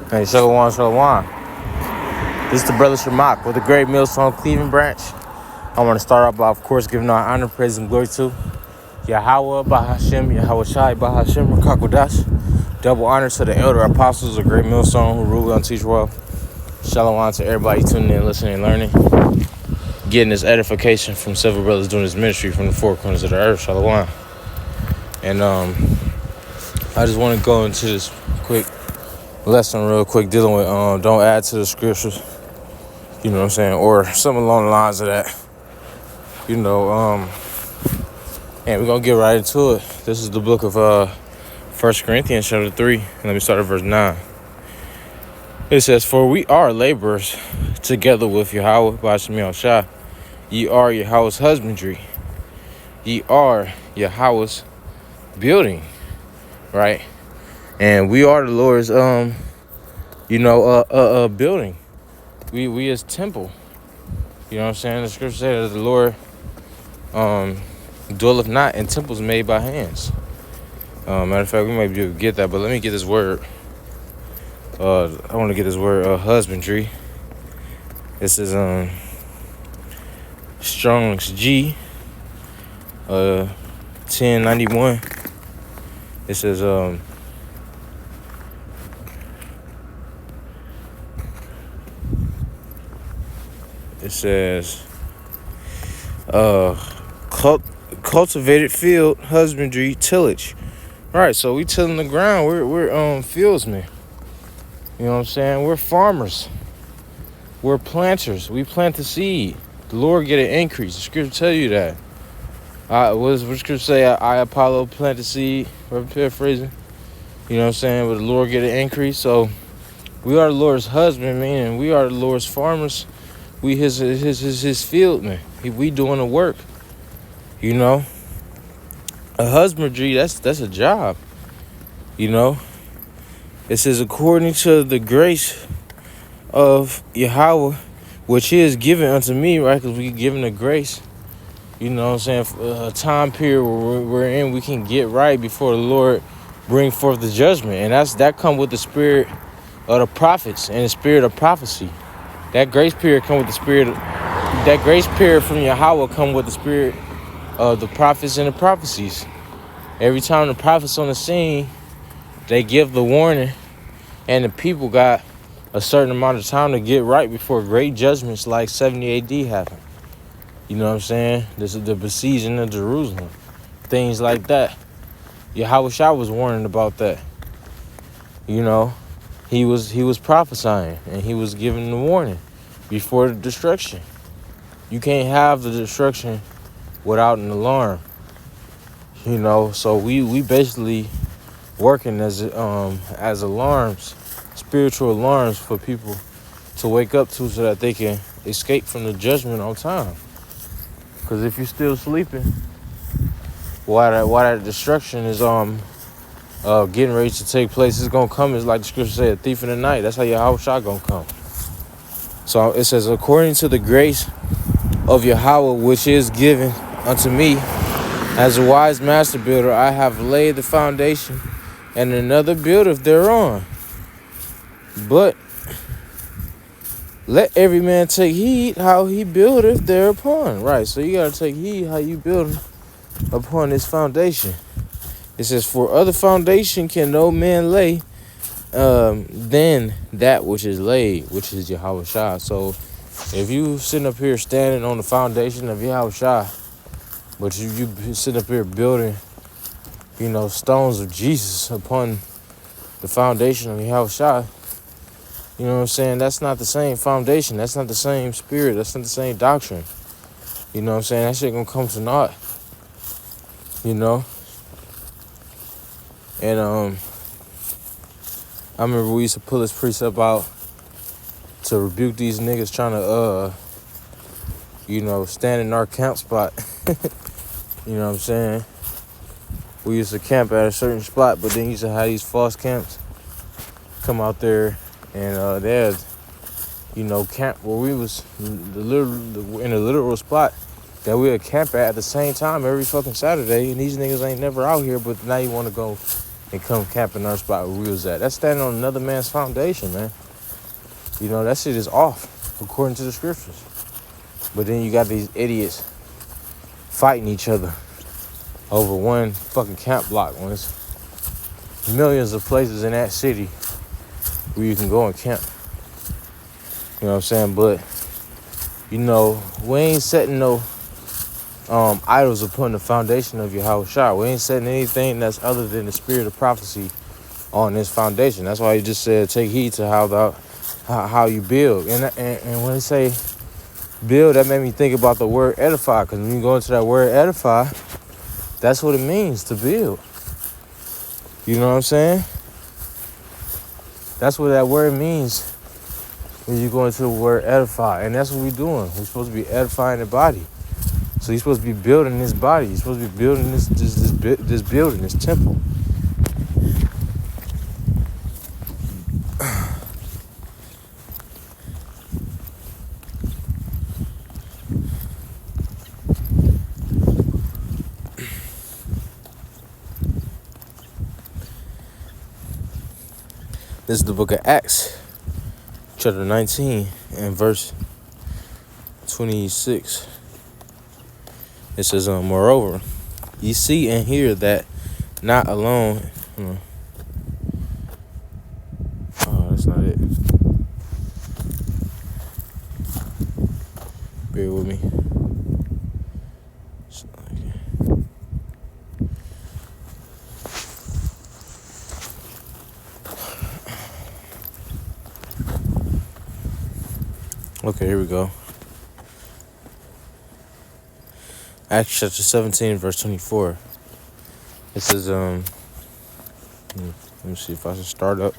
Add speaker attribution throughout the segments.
Speaker 1: Hey, Shalom, Shalom. This is the brother Shamak with the Great Millstone Cleveland branch. I want to start off by, of course, giving our honor, praise, and glory to Yahweh, Bahashem, Yahweh Shai, Bahashem, Rakakwadash. Double honor to the elder apostles of Great Millstone who rule and teach well. Shalom to everybody tuning in, listening, and learning. Getting this edification from several brothers doing this ministry from the four corners of the earth. Shalom. And I just want to go into this quick lesson real quick dealing with don't add to the scriptures, you know what I'm saying, or something along the lines of that, and we're gonna get right into it. This is the book of 1 Corinthians chapter 3, and let me start at verse 9. It says, "For we are laborers together with Yahweh Ba'ashem Shah. Ye are Yahweh's husbandry. Ye are Yahweh's building," right? And we are the Lord's, building. We as temple. You know what I'm saying? The scripture says that the Lord dwelleth not in temples made by hands. Matter of fact, we might be able to get that, but let me get this word. I want to get this word, husbandry. This is Strong's G, 1091. It says cultivated field, husbandry, tillage. All right, so we tilling the ground. We're fieldsmen. You know what I'm saying? We're farmers. We're planters. We plant the seed. The Lord get an increase. The scripture tell you that. What scripture say? I Apollo plant the seed. I'm paraphrasing. You know what I'm saying? But the Lord get an increase. So we are the Lord's husband, meaning we are the Lord's farmers. We his fieldmen. We doing the work. You know, a husbandry, that's a job. You know, it says according to the grace of Yahweh, which is given unto me, right? Because we given the grace. You know what I'm saying? A time period where we're in, we can get right before the Lord bring forth the judgment, and that come with the spirit of the prophets and the spirit of prophecy. That grace period come with the spirit. That grace period from Yahweh come with the spirit of the prophets and the prophecies. Every time the prophets on the scene, they give the warning, and the people got a certain amount of time to get right before great judgments like 70 AD happen. You know what I'm saying? This is the besieging of Jerusalem, things like that. Yahweh Shah was warning about that. You know, he was prophesying, and he was giving the warning before the destruction. You can't have the destruction without an alarm. You know, so we basically working as alarms, spiritual alarms for people to wake up to, so that they can escape from the judgment on time. Because if you're still sleeping, while that destruction is getting ready to take place, it's gonna come. It's like the scripture said, a thief in the night. That's how Yahweh Shah gonna come. So it says, according to the grace of Yahweh, which is given unto me, as a wise master builder, I have laid the foundation, and another buildeth thereon. But let every man take heed how he buildeth thereupon. Right, so you gotta take heed how you build upon this foundation. It says, for other foundation can no man lay than that which is laid, which is Yahweh Shah. So if you sitting up here standing on the foundation of Yahweh Shah, but you sitting up here building, you know, stones of Jesus upon the foundation of Yahweh Shah, you know what I'm saying? That's not the same foundation. That's not the same spirit. That's not the same doctrine. You know what I'm saying? That shit gonna come to naught. You know? And I remember we used to pull this precept out to rebuke these niggas trying to stand in our camp spot. You know what I'm saying? We used to camp at a certain spot, but then used to have these false camps come out there, and they had, camp where we was in a literal spot that we would camp at the same time every fucking Saturday, and these niggas ain't never out here, but now you want to go and come camp in our spot where we was at. That's standing on another man's foundation, man. You know, that shit is off according to the scriptures. But then you got these idiots fighting each other over one fucking camp block when there's millions of places in that city where you can go and camp. You know what I'm saying? But, you know, we ain't setting no idols upon the foundation of Yahushua. We ain't setting anything that's other than the spirit of prophecy on this foundation. That's why he just said take heed to how you build. And when they say build, that made me think about the word edify, because when you go into that word edify, that's what it means to build. You know what I'm saying? That's what that word means when you go into the word edify. And that's what we're doing. We're supposed to be edifying the body. So you're supposed to be building this body. You're supposed to be building this building, this temple. This is the book of Acts, chapter 19, and verse 26. It says, moreover, ye see and hear that not alone. Oh, that's not it. Bear with me. Okay, here we go. Acts chapter 17, verse 24. It says, let me see if I can start up.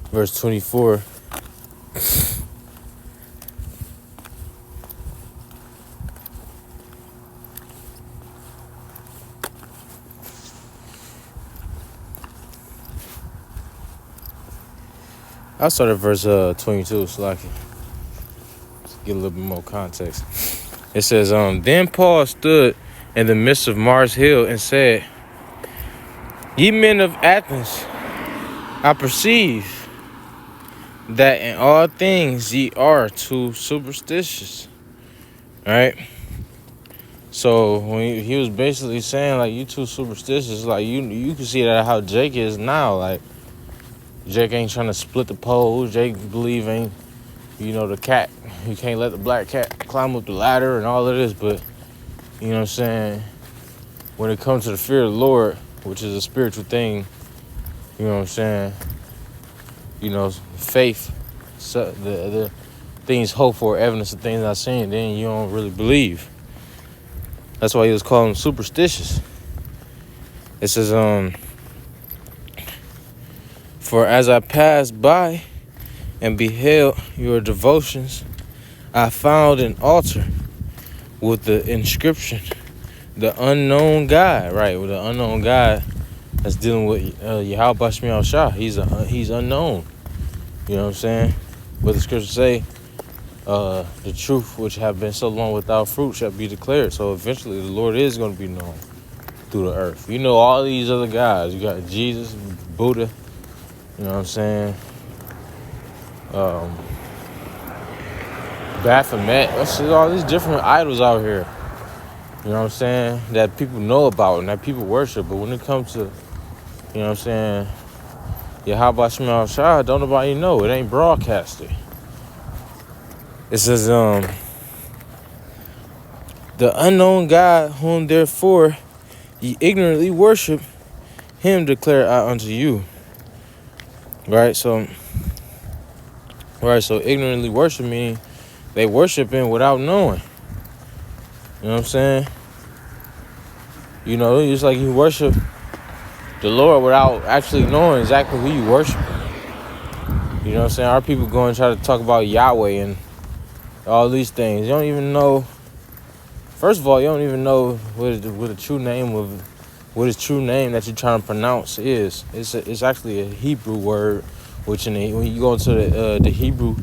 Speaker 1: Verse 24. I'll start at verse 22, so I can get a little bit more context. It says, then Paul stood in the midst of Mars Hill and said, ye men of Athens, I perceive that in all things ye are too superstitious. Right? So when he was basically saying, like, you too superstitious, like, you can see that how Jake is now. Like, Jake ain't trying to split the pole. Jake believe ain't, the cat. You can't let the black cat climb up the ladder and all of this. But, you know what I'm saying, when it comes to the fear of the Lord, which is a spiritual thing, you know what I'm saying, faith, so the things hoped for, evidence of things not seen, then you don't really believe. That's why he was calling them superstitious. It says, for as I passed by and beheld your devotions, I found an altar with the inscription, the unknown God. Right, with the unknown God that's dealing with Yahweh Shemiel Shah. He's unknown. You know what I'm saying? But the scriptures say, the truth which have been so long without fruit shall be declared. So eventually the Lord is going to be known through the earth. All these other guys. You got Jesus, Buddha, you know what I'm saying? Baphomet. All these different idols out here. You know what I'm saying? That people know about and that people worship. But when it comes to, you know what I'm saying, Yahweh Shemiel Shah, don't nobody know. It ain't broadcasted. It says, the unknown God whom therefore ye ignorantly worship, him declare I unto you. Right, so ignorantly worship meaning they worshiping without knowing. You know what I'm saying? It's like you worship the Lord without actually knowing exactly who you worship. You know what I'm saying? Our people go and try to talk about Yahweh and all these things. You don't even know First of all, you don't even know what a true name of what his true name that you're trying to pronounce is. It's actually a Hebrew word, which when you go into the Hebrew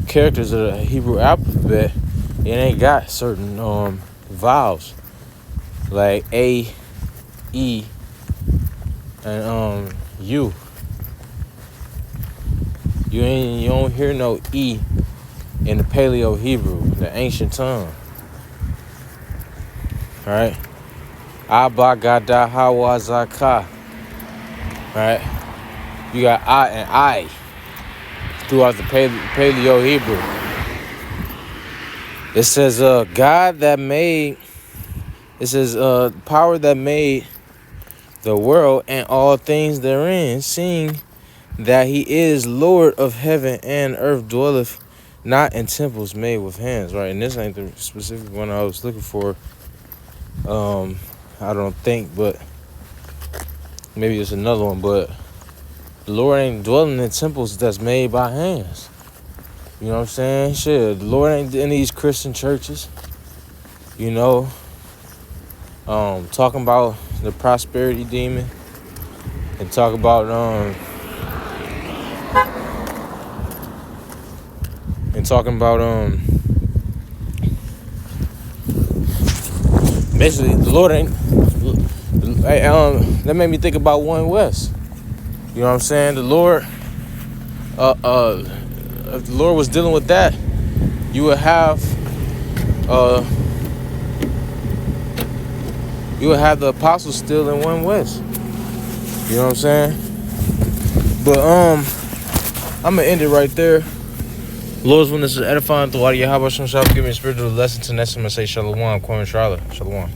Speaker 1: characters of the Hebrew alphabet, it ain't got certain vowels like A, E, and U. You don't hear no E in the Paleo Hebrew, the ancient tongue. All right. Abba Gada Hawa Zaka. Right? You got I and I throughout the Paleo Hebrew. It says God that made, it says power that made the world and all things therein, seeing that he is Lord of heaven and earth, dwelleth not in temples made with hands. Right? And this ain't the specific one I was looking for. I don't think, but maybe it's another one. But the Lord ain't dwelling in temples that's made by hands. You know what I'm saying? Shit, the Lord ain't in these Christian churches. You know, talking about the prosperity demon and talk about basically the Lord ain't. That made me think about One West. You know what I'm saying? The Lord, if the Lord was dealing with that, you would have the apostles still in One West. You know what I'm saying? But I'm gonna end it right there. Lord's when this is edifying. Through Yahweh Shem Shalom, give me a spiritual lesson. To next time I say Shalom. Kwame Charlotte. Shalom.